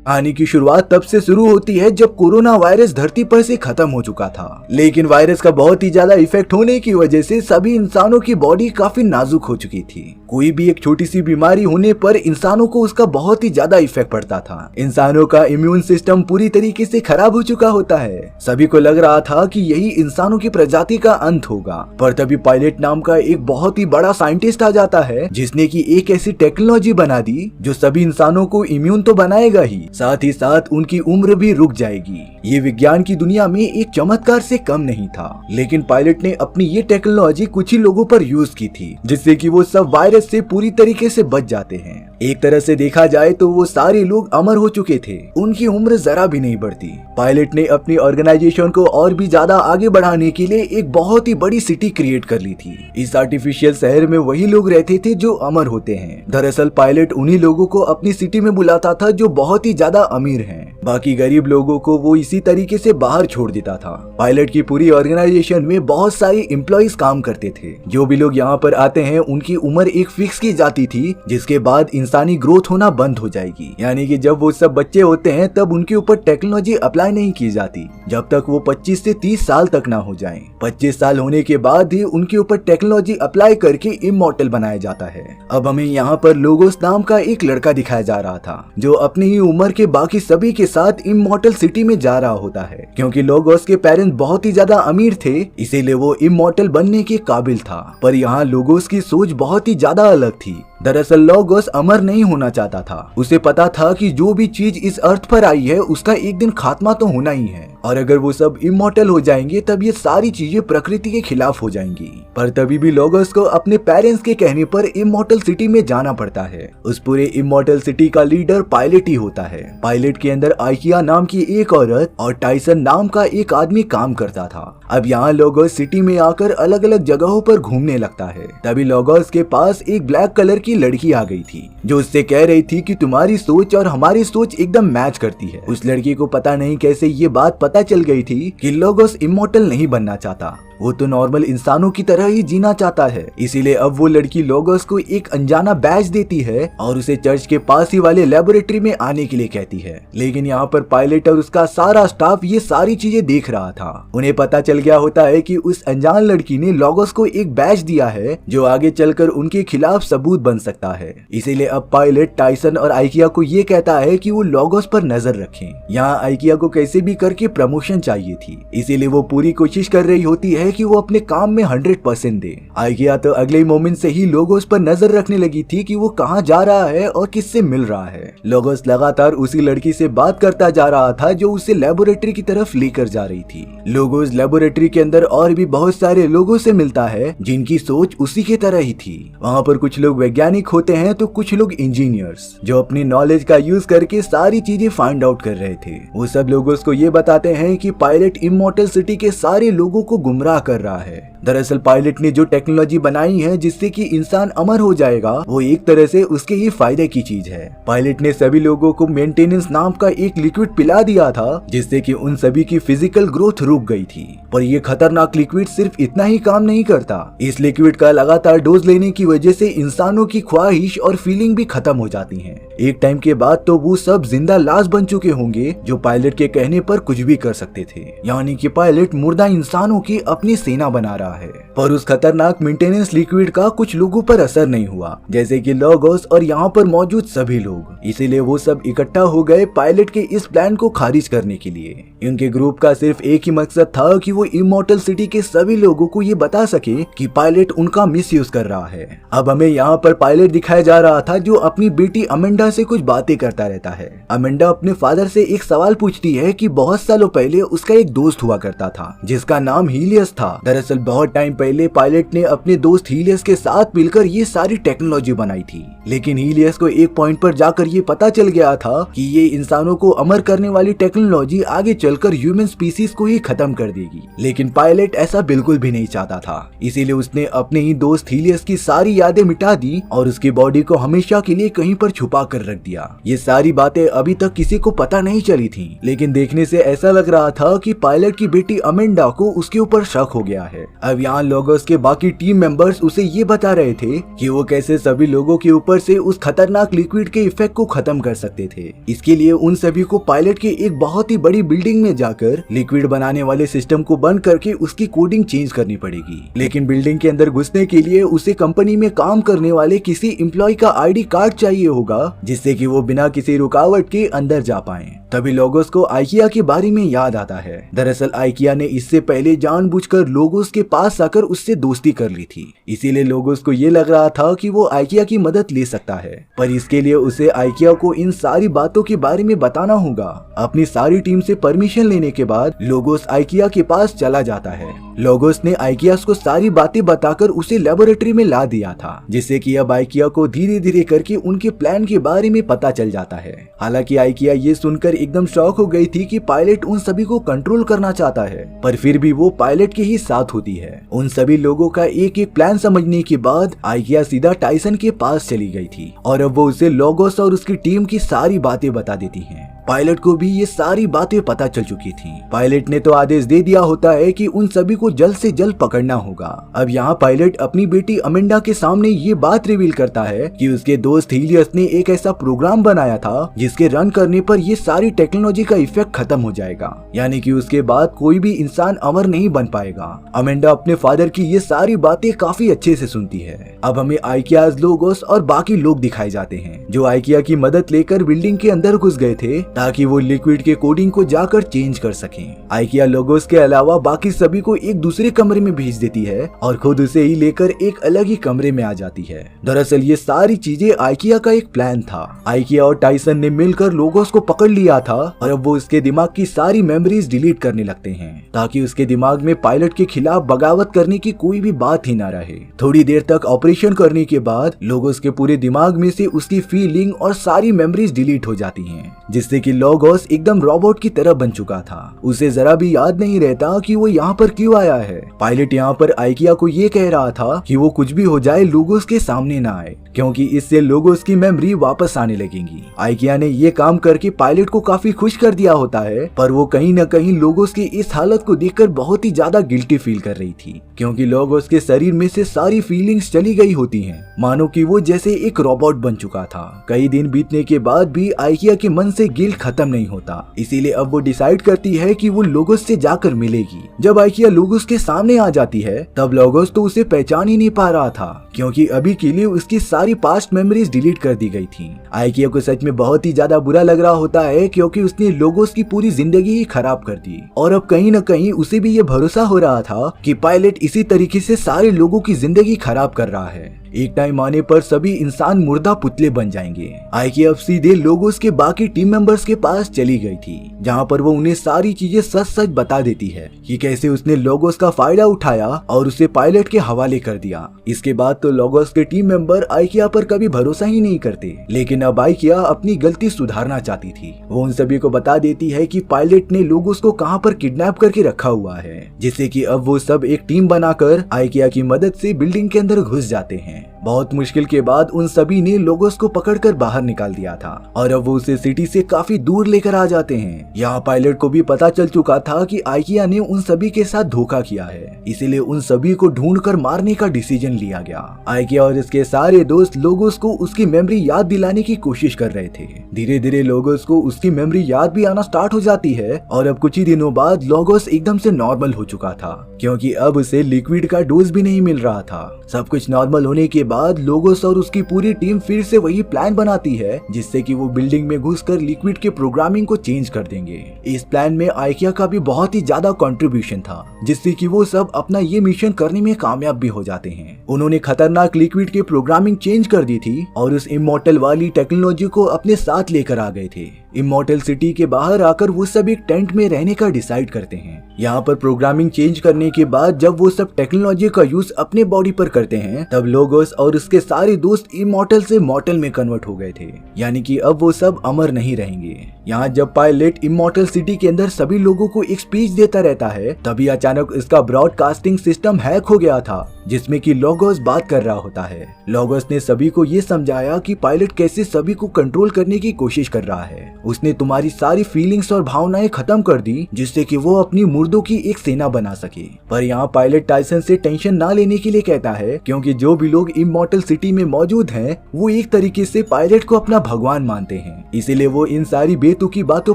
कहानी की शुरुआत तब से शुरू होती है जब कोरोना वायरस धरती पर से खत्म हो चुका था, लेकिन वायरस का बहुत ही ज्यादा इफेक्ट होने की वजह से सभी इंसानों की बॉडी काफी नाजुक हो चुकी थी। कोई भी एक छोटी सी बीमारी होने पर इंसानों को उसका बहुत ही ज्यादा इफेक्ट पड़ता था। इंसानों का इम्यून सिस्टम पूरी तरीके से खराब हो चुका होता है। सभी को लग रहा था कि यही इंसानों की प्रजाति का अंत होगा, पर तभी पायलट नाम का एक बहुत ही बड़ा साइंटिस्ट आ जाता है जिसने की एक ऐसी टेक्नोलॉजी बना दी जो सभी इंसानों को इम्यून तो बनाएगा ही, साथ ही साथ उनकी उम्र भी रुक जाएगी। ये विज्ञान की दुनिया में एक चमत्कार से कम नहीं था, लेकिन पायलट ने अपनी ये टेक्नोलॉजी कुछ ही लोगों पर यूज की थी जिससे कि वो सब वायरस से पूरी तरीके से बच जाते हैं। एक तरह से देखा जाए तो वो सारे लोग अमर हो चुके थे, उनकी उम्र जरा भी नहीं बढ़ती। पायलट ने अपनी ऑर्गेनाइजेशन को और भी ज्यादा आगे बढ़ाने के लिए एक बहुत ही बड़ी सिटी क्रिएट कर ली थी। इस आर्टिफिशियल शहर में वही लोग रहते थे जो अमर होते हैं। दरअसल पायलट उन्हीं लोगों को अपनी सिटी में बुलाता था जो बहुत ही ज्यादा अमीर हैं। बाकी गरीब लोगों को वो इसी तरीके से बाहर छोड़ देता था। पायलट की पूरी ऑर्गेनाइजेशन में बहुत सारी एम्प्लॉइज काम करते थे। जो भी लोग यहाँ पर आते हैं उनकी उम्र एक फिक्स की जाती थी, जिसके बाद इंसानी ग्रोथ होना बंद हो जाएगी। यानी कि जब वो सब बच्चे होते हैं तब उनके ऊपर टेक्नोलॉजी अप्लाई नहीं की जाती जब तक वो 25 से 30 साल तक ना हो जाएं। 25 साल होने के बाद ही उनके ऊपर टेक्नोलॉजी अप्लाई करके इमॉर्टल बनाया जाता है। अब हमें यहाँ पर लोगोस नाम का एक लड़का दिखाया जा रहा था जो अपनी ही उम्र के बाकी सभी के साथ इमॉर्टल सिटी में जा रहा होता है। क्योंकि लोगोस के पेरेंट्स बहुत ही ज्यादा अमीर थे, इसीलिए वो इमॉर्टल बनने के काबिल था। पर यहाँ लोगोस की सोच बहुत ही ज्यादा अलग थी। दरअसल लोगोस अमर नहीं होना चाहता था। उसे पता था कि जो भी चीज इस अर्थ पर आई है उसका एक दिन खात्मा तो होना ही है, और अगर वो सब इमॉर्टल हो जाएंगे तब ये सारी चीजें प्रकृति के खिलाफ हो जाएंगी। पर तभी भी लोगोस को अपने पेरेंट्स के कहने पर इमॉर्टल सिटी में जाना पड़ता है। उस पूरे इमॉर्टल सिटी का लीडर पायलट ही होता है। पायलट के अंदर आइकिया नाम की एक औरत और टाइसन नाम का एक आदमी काम करता था। अब यहाँ लोगोस सिटी में आकर अलग अलग जगहों पर घूमने लगता है। तभी लोगोस के पास एक ब्लैक कलर की लड़की आ गई थी जो उससे कह रही थी कि तुम्हारी सोच और हमारी सोच एकदम मैच करती है। उस लड़की को पता नहीं कैसे ये बात पता चल गई थी कि लोगोस इमॉर्टल नहीं बनना चाहता, वो तो नॉर्मल इंसानों की तरह ही जीना चाहता है। इसीलिए अब वो लड़की लोगोस को एक अनजाना बैच देती है और उसे चर्च के पास ही वाले लेबोरेटरी में आने के लिए कहती है। लेकिन यहाँ पर पायलट और उसका सारा स्टाफ ये सारी चीजें देख रहा था। उन्हें पता चल गया होता है कि उस अनजान लड़की ने लोगोस को एक बैच दिया है जो आगे चलकर उनके खिलाफ सबूत बन सकता है। इसीलिए अब पायलट टाइसन और आइकिया को ये कहता है कि वो लोगोस पर नजर रखें। यहाँ आइकिया को कैसे भी करके प्रमोशन चाहिए थी, इसीलिए वो पूरी कोशिश कर रही होती है कि वो अपने काम में 100% दे। आइकिया तो अगले मोमेंट से ही लोगोस पर नजर रखने लगी थी कि वो कहाँ जा रहा है और किससे मिल रहा है। लोगोस लगातार उसी लड़की से बात करता जा रहा था जो उसे लेबोरेटरी की तरफ लेकर जा रही थी। लोगोस लेबोरेटरी के अंदर और भी बहुत सारे लोगों से मिलता है जिनकी सोच उसी की तरह ही थी। वहाँ पर कुछ लोग वैज्ञानिक होते हैं तो कुछ लोग इंजीनियर्स जो अपनी नॉलेज का यूज करके सारी चीजें फाइंड आउट कर रहे थे। वो सब लोगोस को ये बताते हैं कि पायलट इमॉर्टल सिटी के सारे लोगों को गुमराह कर रहा है। दरअसल पायलट ने जो टेक्नोलॉजी बनाई है जिससे कि इंसान अमर हो जाएगा, वो एक तरह से उसके ही फायदे की चीज है। पायलट ने सभी लोगों को मेंटेनेंस नाम का एक लिक्विड पिला दिया था जिससे कि उन सभी की फिजिकल ग्रोथ रुक गई थी। पर ये खतरनाक लिक्विड सिर्फ इतना ही काम नहीं करता। इस लिक्विड का लगातार डोज लेने की वजह से इंसानों की ख्वाहिश और फीलिंग भी खत्म हो जाती हैं। एक टाइम के बाद तो वो सब जिंदा लाश बन चुके होंगे जो पायलट के कहने पर कुछ भी कर सकते थे। यानी कि पायलट मुर्दा इंसानों की अपनी सेना बना रहा है। पर उस खतरनाक मेंटेनेंस लिक्विड का कुछ लोगों पर असर नहीं हुआ, जैसे कि लोगोस और यहाँ पर मौजूद सभी लोग। इसीलिए वो सब इकट्ठा हो गए पायलट के इस प्लान को खारिज करने के लिए। इनके ग्रुप का सिर्फ एक ही मकसद था कि वो इमॉर्टल सिटी के सभी लोगों को ये बता सके कि पायलट उनका मिसयूज कर रहा है। अब हमें यहाँ पर पायलट दिखाया जा रहा था जो अपनी बेटी अमेंडा से कुछ बातें करता रहता है। अमेंडा अपने फादर से एक सवाल पूछती है कि बहुत सालों पहले उसका एक दोस्त हुआ करता था जिसका नाम हीलियस था। दरअसल बहुत टाइम पहले पायलट ने अपने दोस्त हीलियस के साथ मिलकर ये सारी टेक्नोलॉजी बनाई थी, लेकिन हीलियस को एक पॉइंट पर जाकर ये पता चल गया था कि ये इंसानों को अमर करने वाली टेक्नोलॉजी आगे चलकर ह्यूमन स्पीसीज को ही खत्म कर देगी। लेकिन पायलट ऐसा बिल्कुल भी नहीं चाहता था, इसीलिए उसने अपने ही दोस्त हीलियस की सारी यादें मिटा दी और उसकी बॉडी को हमेशा के लिए कहीं पर छुपा कर रख दिया। ये सारी बातें अभी तक किसी को पता नहीं चली थी, लेकिन देखने से ऐसा लग रहा था कि पायलट की बेटी अमेंडा को उसके ऊपर शक शक हो गया है। अब यहाँ लोगोस के बाकी टीम मेंबर्स उसे ये बता रहे थे कि वो कैसे सभी लोगों के ऊपर से उस खतरनाक लिक्विड के इफेक्ट को खत्म कर सकते थे। इसके लिए उन सभी को पायलट के एक बहुत ही बड़ी बिल्डिंग में जाकर लिक्विड बनाने वाले सिस्टम को बंद करके उसकी कोडिंग चेंज करनी पड़ेगी। लेकिन बिल्डिंग के अंदर घुसने के लिए उसे कंपनी में काम करने वाले किसी एम्प्लॉय का आईडी कार्ड चाहिए होगा, जिससे कि वो बिना किसी रुकावट के अंदर जा पाए। तभी लोगोस को आइकिया के बारे में याद आता है। दरअसल आइकिया ने इससे पहले जानबूझकर लोगोस के पास आकर उससे दोस्ती कर ली थी, इसीलिए लोगोस को ये लग रहा था कि वो आइकिया की मदद ले सकता है। पर इसके लिए उसे आइकिया को इन सारी बातों के बारे में बताना होगा। अपनी सारी टीम से परमिशन लेने के बाद लोगोस आइकिया के पास चला जाता है। लोगोस ने आइकिया को सारी बातें बताकर उसे लेबोरेटरी में ला दिया था, जिससे कि अब आइकिया को धीरे धीरे करके उनके प्लान के बारे में पता चल जाता है। हालांकि आइकिया ये सुनकर एकदम शॉक हो गई थी कि पायलट उन सभी को कंट्रोल करना चाहता है, पर फिर भी वो पायलट के ही साथ होती है। उन सभी लोगों का एक एक प्लान समझने के बाद आइकिया सीधा टाइसन के पास चली गई थी और अब वो उसे लोगोस और उसकी टीम की सारी बातें बता देती है। पायलट को भी ये सारी बातें पता चल चुकी थी। पायलट ने तो आदेश दे दिया होता है कि उन सभी को जल्द से जल्द पकड़ना होगा। अब यहाँ पायलट अपनी बेटी अमेंडा के सामने ये बात रिवील करता है कि उसके दोस्त हीलियस ने एक ऐसा प्रोग्राम बनाया था जिसके रन करने पर ये सारी टेक्नोलॉजी का इफेक्ट खत्म हो जाएगा, यानी कि उसके बाद कोई भी इंसान अमर नहीं बन पाएगा। अमेंडा अपने फादर की ये सारी बातें काफी अच्छे से सुनती है। अब हमें आइकियाज, लोगोस और बाकी लोग दिखाए जाते हैं जो आइकिया की मदद लेकर बिल्डिंग के अंदर घुस गए थे ताकि वो लिक्विड के कोडिंग को जाकर चेंज कर सकें। आइकिया लोगोस के अलावा बाकी सभी को एक दूसरे कमरे में भेज देती है और खुद उसे ही लेकर एक अलग ही कमरे में आ जाती है। दरअसल ये सारी चीजें आइकिया का एक प्लान था। आइकिया और टाइसन ने मिलकर लोगोस को पकड़ लिया था और अब वो उसके दिमाग की सारी मेमोरीज डिलीट करने लगते हैं ताकि उसके दिमाग में पायलट के खिलाफ बगावत करने की कोई भी बात ही ना रहे। थोड़ी देर तक ऑपरेशन करने के बाद लोगोस के पूरे दिमाग में से उसकी फीलिंग और सारी मेमोरीज डिलीट हो जाती हैं, जिससे कि लोगोस एकदम रोबोट की तरह बन चुका था। उसे जरा भी याद नहीं रहता कि वो यहाँ पर क्यों आया है। पायलट यहाँ पर आइकिया को ये कह रहा था कि वो कुछ भी हो जाए लोगोस के सामने ना आए, क्योंकि इससे लोगोस की मेमोरी वापस आने लगेंगी। आइकिया ने ये काम करके पायलट को काफी खुश कर दिया होता है, पर वो कहीं न कहीं लोगोस की इस हालत को देखकर बहुत ही ज्यादा गिल्टी फील कर रही थी, क्योंकि लोगोस के शरीर में से सारी फीलिंग्स चली गई होती हैं, मानो कि वो जैसे एक रोबोट बन चुका था। कई दिन बीतने के बाद भी आइकिया के मन से गिल्ट खत्म नहीं होता, इसीलिए अब वो डिसाइड करती है कि वो लोगोस से जाकर मिलेगी। जब आइकिया लोगोस के सामने आ जाती है तब लोगोस तो उसे पहचान ही नहीं पा रहा था, क्योंकि अभी के लिए उसकी सारी पास्ट मेमोरीज डिलीट कर दी गई थी। आइकिया को सच में बहुत ही ज्यादा बुरा लग रहा होता है, क्योंकि उसने लोगोस की पूरी जिंदगी ही खराब कर दी और अब कहीं न कहीं उसे भी ये भरोसा हो रहा था कि पायलट इसी तरीके से सारे लोगों की जिंदगी खराब कर रहा है। एक टाइम आने पर सभी इंसान मुर्दा पुतले बन जाएंगे। आइकिया अब सीधे लोगोस के बाकी टीम मेंबर्स के पास चली गई थी, जहां पर वो उन्हें सारी चीजें सच सच बता देती है कि कैसे उसने लोगोस का फायदा उठाया और उसे पायलट के हवाले कर दिया। इसके बाद तो लोगोस के टीम मेंबर आइकिया पर कभी भरोसा ही नहीं करते, लेकिन अब आइकिया अपनी गलती सुधारना चाहती थी। वो उन सभी को बता देती है कि पायलट ने लोगोस को कहां पर किडनैप करके रखा हुआ है, जिससे कि अब वो सब एक टीम बनाकर आइकिया की मदद से बिल्डिंग के अंदर घुस जाते हैं। बहुत मुश्किल के बाद उन सभी ने लोगोस को पकड़कर बाहर निकाल दिया था और अब वो उसे सिटी से काफी दूर लेकर आ जाते हैं। यहाँ पायलट को भी पता चल चुका था कि आइकिया ने उन सभी के साथ धोखा किया है, इसीलिए उन सभी को ढूंढकर मारने का डिसीजन लिया गया। आइकिया और इसके सारे दोस्त लोगोस को उसकी मेमोरी याद दिलाने की कोशिश कर रहे थे। धीरे धीरे लोगोस को उसकी मेमोरी याद भी आना स्टार्ट हो जाती है और अब कुछ ही दिनों बाद लोगोस एकदम से नॉर्मल हो चुका था, क्योंकि अब उसे लिक्विड का डोज भी नहीं मिल रहा था। सब कुछ नॉर्मल होने के बाद लोगोस और उसकी पूरी टीम फिर से वही प्लान बनाती है, जिससे कि वो बिल्डिंग में घुसकर लिक्विड के प्रोग्रामिंग को चेंज कर देंगे। इस प्लान में आइकिया का भी बहुत ही ज्यादा कंट्रीब्यूशन था, जिससे कि वो सब अपना ये मिशन करने में कामयाब भी हो जाते हैं। उन्होंने खतरनाक लिक्विड की प्रोग्रामिंग चेंज कर दी थी और उस इमॉर्टल वाली टेक्नोलॉजी को अपने साथ लेकर आ गए थे। इमॉर्टल सिटी के बाहर आकर वो सब एक टेंट में रहने का डिसाइड करते हैं। यहाँ पर प्रोग्रामिंग चेंज करने के बाद जब वो सब टेक्नोलॉजी का यूज अपने बॉडी पर करते हैं, तब लोगोस और उसके सारे दोस्त इमॉर्टल से मॉर्टल में कन्वर्ट हो गए थे, यानी कि अब वो सब अमर नहीं रहेंगे। यहाँ जब पायलट इमॉर्टल सिटी के अंदर सभी लोगों को एक स्पीच देता रहता है, तभी अचानक इसका ब्रॉडकास्टिंग सिस्टम हैक हो गया था, जिसमें कि लोगोस बात कर रहा होता है। लोगोस ने सभी को ये समझाया कि पायलट कैसे सभी को कंट्रोल करने की कोशिश कर रहा है। उसने तुम्हारी सारी फीलिंग्स और भावनाएं खत्म कर दी, जिससे कि वो अपनी मुर्दों की एक सेना बना सके। पर यहाँ पायलट टाइसन से टेंशन ना लेने के लिए कहता है, क्योंकि जो भी लोग इमॉर्टल सिटी में मौजूद हैं, वो एक तरीके से पायलट को अपना भगवान मानते हैं, इसीलिए वो इन सारी बेतुकी बातों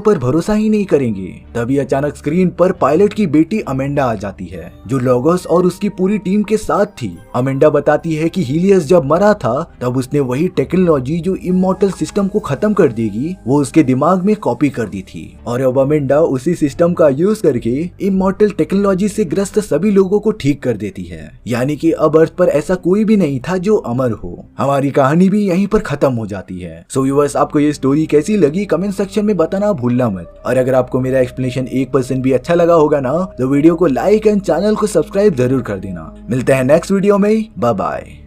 पर भरोसा ही नहीं करेंगे। तभी अचानक स्क्रीन पर पायलट की बेटी अमेंडा आ जाती है, जो लोगोस और उसकी पूरी टीम के साथ थी। अमेंडा बताती है कि हीलियस जब मरा था, तब उसने वही टेक्नोलॉजी जो इमॉर्टल सिस्टम को खत्म कर देगी, वो उसके दिमाग में कॉपी कर दी थी। और अब अमेंडा उसी सिस्टम का यूज करके इमॉर्टल टेक्नोलॉजी से ग्रस्त सभी लोगों को ठीक कर देती है, यानी कि अब अर्थ पर ऐसा कोई भी नहीं था जो अमर हो। हमारी कहानी भी यहीं पर खत्म हो जाती है। सो व्यूअर्स, आपको ये स्टोरी कैसी लगी कमेंट सेक्शन में बताना भूलना मत। और अगर आपको मेरा एक्सप्लेनेशन 1% भी अच्छा लगा होगा ना, तो वीडियो को लाइक एंड चैनल को सब्सक्राइब जरूर कर देना। मिलते हैं नेक्स्ट वीडियो में, बाय बाय।